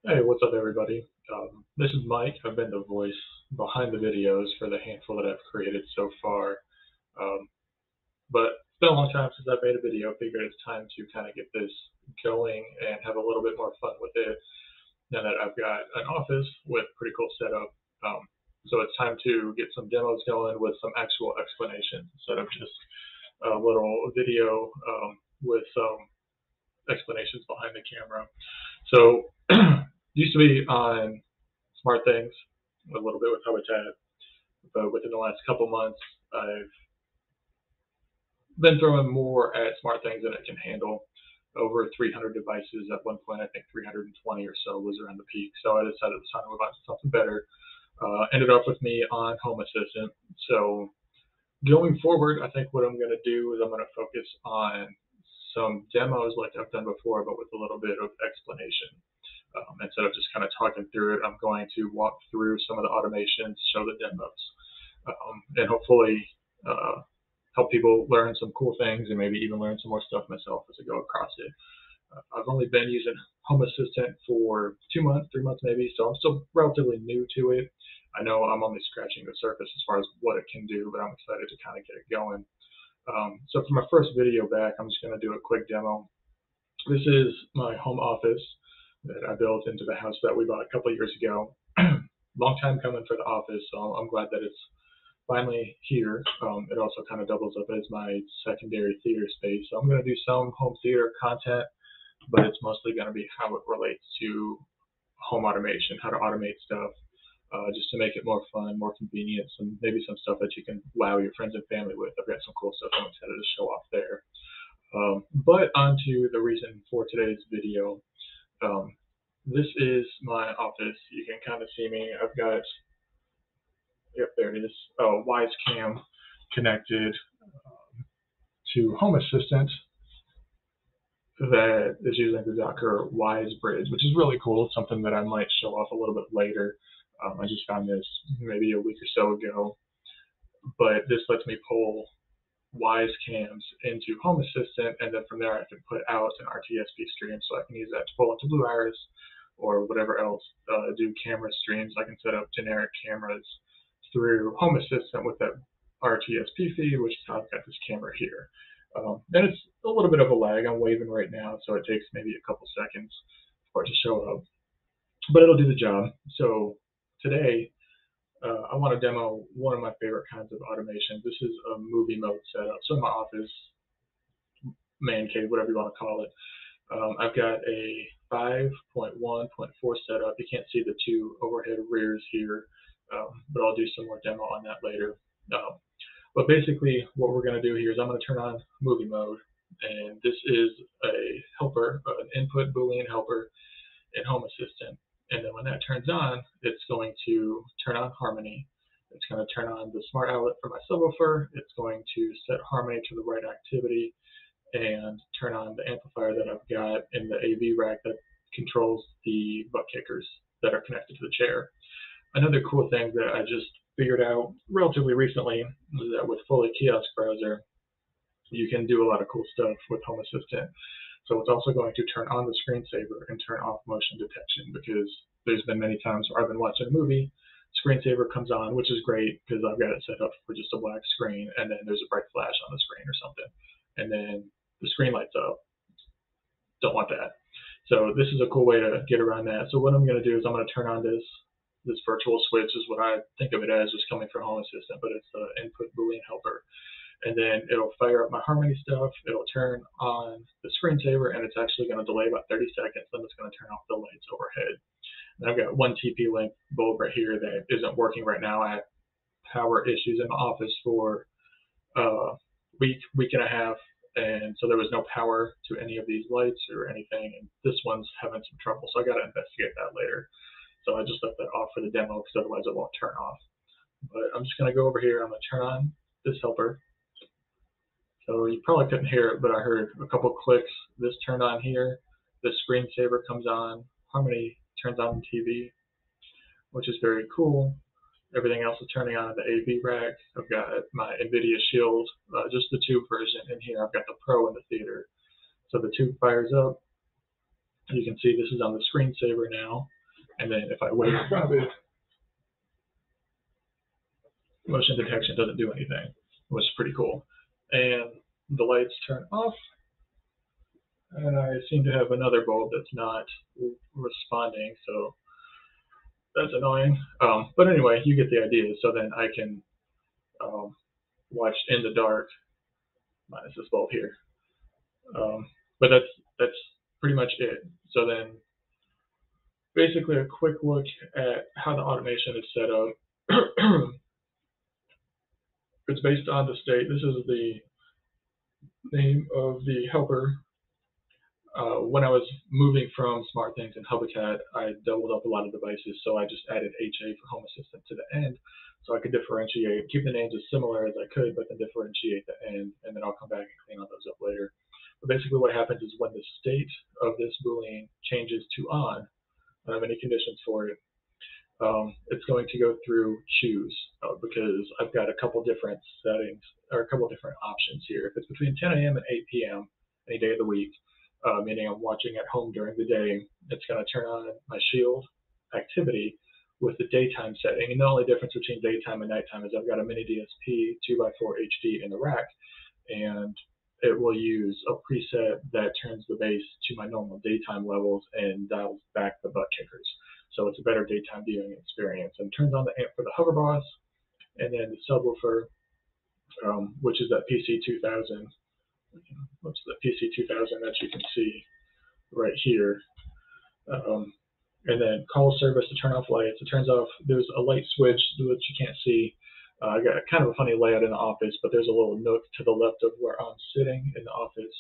Hey, what's up, everybody? This is Mike. I've been the voice behind the videos for the handful that I've created so far. Um, but it's been a long time since I've made a video. Figured it's time to kind of get this going and have a little bit more fun with it. Now that I've got an office with a pretty cool setup, so it's time to get some demos going with some actual explanations instead of just a little video with some explanations behind the camera. So used to be on Smart Things a little bit with Habitat, but within the last couple months, I've been throwing more at Smart Things than it can handle. Over 300 devices at one point. I think 320 or so was around the peak. So I decided it was time to move on to something better. Ended up with me on Home Assistant. So going forward, I think what I'm going to do is I'm going to focus on some demos like I've done before, but with a little bit of explanation. Instead of just kind of talking through it, I'm going to walk through some of the automations, show the demos, and hopefully help people learn some cool things and maybe even learn some more stuff myself as I go across it. I've only been using Home Assistant for 2 months, 3 months maybe, so I'm still relatively new to it. I know I'm only scratching the surface as far as what it can do, but I'm excited to kind of get it going. So for my first video back, I'm just going to do a quick demo. This is my home office that I built into the house that we bought a couple of years ago. Long time coming for the office, so I'm glad that it's finally here. It also kind of doubles up as my secondary theater space. So I'm going to do some home theater content, but it's mostly going to be how it relates to home automation, how to automate stuff, just to make it more fun, more convenient, some maybe some stuff that you can wow your friends and family with. I've got some cool stuff I'm excited to show off there. But on to the reason for today's video. Um, this is my office. You can kind of see me. I've got, yep, there it is, Wise Cam connected to Home Assistant that is using the Docker Wise Bridge, which is really cool. It's something that I might show off a little bit later. I just found this maybe a week or so ago, but this lets me pull Wise cams into Home Assistant, and then from there I can put out an RTSP stream, so I can use that to pull into Blue Iris or whatever else. Do camera streams. I can set up generic cameras through Home Assistant with that RTSP feed, which is how I've got this camera here. And it's a little bit of a lag. I'm waving right now, so it takes maybe a couple seconds for it to show up, but it'll do the job. So today I want to demo one of my favorite kinds of automation. This is a movie mode setup. So in my office, man cave, whatever you want to call it, I've got a 5.1.4 setup. You can't see the two overhead rears here, but I'll do some more demo on that later. But basically, what we're going to do here is I'm going to turn on movie mode, and this is a helper, an input Boolean helper in Home Assistant. And then when that turns on, it's going to turn on Harmony. It's going to turn on the smart outlet for my subwoofer. It's going to set Harmony to the right activity and turn on the amplifier that I've got in the AV rack that controls the butt kickers that are connected to the chair. Another cool thing that I just figured out relatively recently is that with fully Kiosk browser, you can do a lot of cool stuff with Home Assistant. So it's also going to turn on the screensaver and turn off motion detection, because there's been many times where I've been watching a movie, screensaver comes on, which is great because I've got it set up for just a black screen, and then there's a bright flash on the screen or something, and then the screen lights up. Don't want that. So this is a cool way to get around that. So what I'm going to do is I'm going to turn on this virtual switch, is what I think of it as, just coming from Home Assistant, but it's the input Boolean helper. And then it'll fire up my Harmony stuff. It'll turn on the screensaver, and it's actually going to delay about 30 seconds. Then it's going to turn off the lights overhead. And I've got one TP-Link bulb right here that isn't working right now. I had power issues in my office for a week and a half, and so there was no power to any of these lights or anything. And this one's having some trouble, so I got to investigate that later. So I just left that off for the demo because otherwise it won't turn off. But I'm just going to go over here. I'm going to turn on this helper. So you probably couldn't hear it, but I heard a couple clicks. This turned on here. The screensaver comes on. Harmony turns on the TV, which is very cool. Everything else is turning on in the AV rack. I've got my NVIDIA Shield, just the tube version in here. I've got the Pro in the theater. So the tube fires up. You can see this is on the screensaver now, and then if I wait in front of it, motion detection doesn't do anything, which is pretty cool. And the lights turn off, and I seem to have another bulb that's not responding, so that's annoying. But anyway, you get the idea. So then I can um, watch in the dark, minus this bulb here. But that's pretty much it. So then, basically, a quick look at how the automation is set up. It's based on the state. This is the name of the helper. When I was moving from SmartThings and Hubicat, I doubled up a lot of devices, so I just added HA for Home Assistant to the end, so I could differentiate, keep the names as similar as I could, but then differentiate the end, and then I'll come back and clean all those up later. But basically, what happens is when the state of this Boolean changes to on, I don't have any conditions for it, it's going to go through choose because I've got a couple different settings or a couple different options here. If it's between 10 a.m. and 8 p.m. any day of the week, meaning I'm watching at home during the day, it's going to turn on my Shield activity with the daytime setting. And the only difference between daytime and nighttime is I've got a mini DSP 2x4 HD in the rack, and it will use a preset that turns the bass to my normal daytime levels and dials back the butt kickers. So it's a better daytime viewing experience. And turns on the amp for the hover boss, and then the subwoofer, which is that PC2000. What's the PC2000 that you can see right here? And then call service to turn off lights. It turns off. There's a light switch which you can't see. I got kind of a funny layout in the office, but there's a little nook to the left of where I'm sitting in the office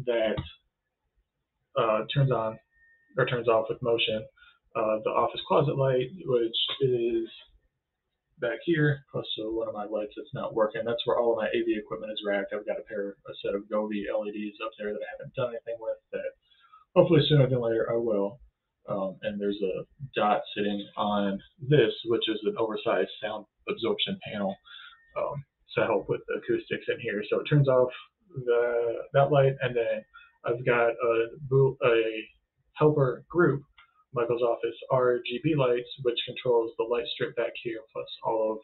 that turns on or turns off with motion. The office closet light, which is back here, plus one of my lights that's not working. That's where all of my AV equipment is racked. I've got a set of Govee LEDs up there that I haven't done anything with that hopefully sooner than later I will. And there's a dot sitting on this, which is an oversized sound absorption panel to help with the acoustics in here. So it turns off that light, and then I've got a helper group, Michael's Office RGB lights, which controls the light strip back here, plus all of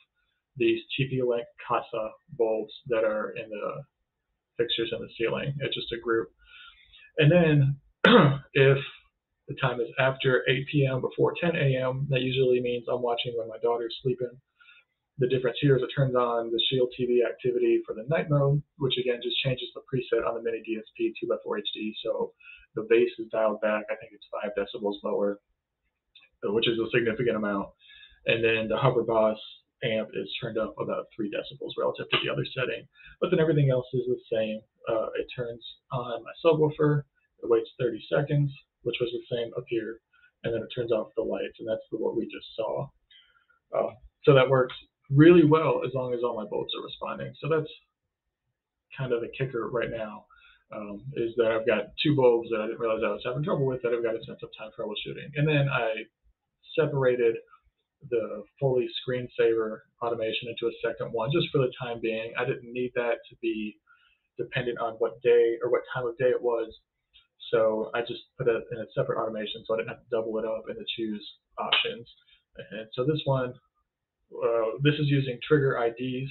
these TP-Link Casa bulbs that are in the fixtures in the ceiling. It's just a group. And then if the time is after 8 p.m. before 10 a.m., that usually means I'm watching when my daughter's sleeping. The difference here is it turns on the Shield TV activity for the night mode, which again just changes the preset on the mini DSP 2x4 HD. So the bass is dialed back. I think it's 5 decibels lower, which is a significant amount. And then the Hover Boss amp is turned up about 3 decibels relative to the other setting. But then everything else is the same. It turns on my subwoofer. It waits 30 seconds, which was the same up here. And then it turns off the lights, and that's what we just saw. So that works really well as long as all my bulbs are responding. So that's kind of the kicker right now, is that I've got 2 bulbs that I didn't realize I was having trouble with that I've got to spend some time troubleshooting. And then I separated the fully screensaver automation into a second one just for the time being. I didn't need that to be dependent on what day or what time of day it was. So I just put it in a separate automation so I didn't have to double it up in the choose options. And so this one, this is using trigger IDs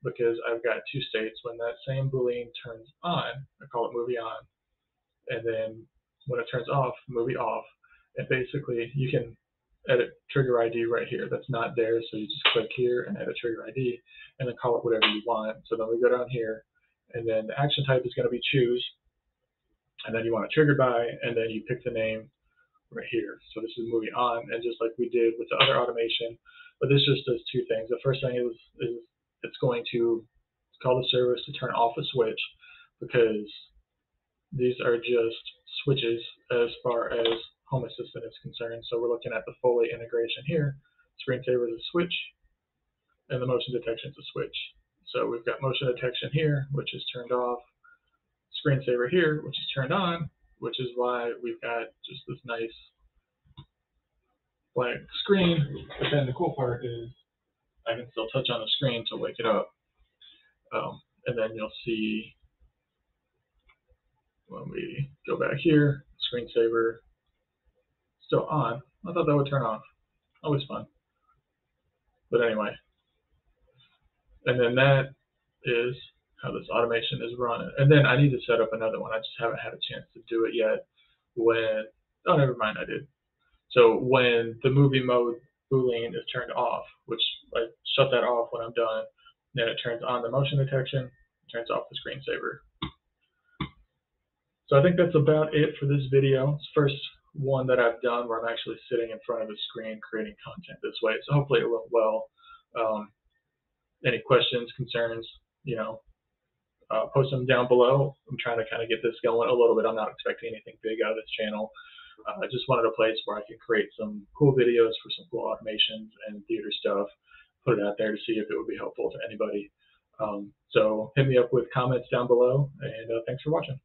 because I've got 2 states. When that same Boolean turns on, I call it movie on. And then when it turns off, movie off. And basically you can edit trigger ID right here. That's not there, so you just click here and edit trigger ID and then call it whatever you want. So then we go down here, and then the action type is going to be choose, and then you want it triggered by, and then you pick the name right here. So this is moving on, and just like we did with the other automation, but this just does 2 things. The first thing is it's going to call the service to turn off a switch, because these are just switches as far as Home Assistant is concerned. So we're looking at the Foley integration here. Screensaver is a switch, and the motion detection is a switch. So we've got motion detection here, which is turned off. Screensaver here, which is turned on, which is why we've got just this nice blank screen. But then the cool part is I can still touch on the screen to wake it up. And then you'll see when we go back here, screensaver, Still on. I thought that would turn off. Always fun. But anyway, and then that is how this automation is running. And then I need to set up another one. I just haven't had a chance to do it yet. When oh, never mind, I did. So when the movie mode Boolean is turned off, which I shut that off when I'm done, then it turns on the motion detection, turns off the screensaver. So I think that's about it for this video. It's the first one that I've done where I'm actually sitting in front of a screen creating content this way. So hopefully it went well. Any questions, concerns, you know, post them down below. I'm trying to kind of get this going a little bit. I'm not expecting anything big out of this channel. I just wanted a place where I could create some cool videos for some cool automations and theater stuff, put it out there to see if it would be helpful to anybody. So hit me up with comments down below, and thanks for watching.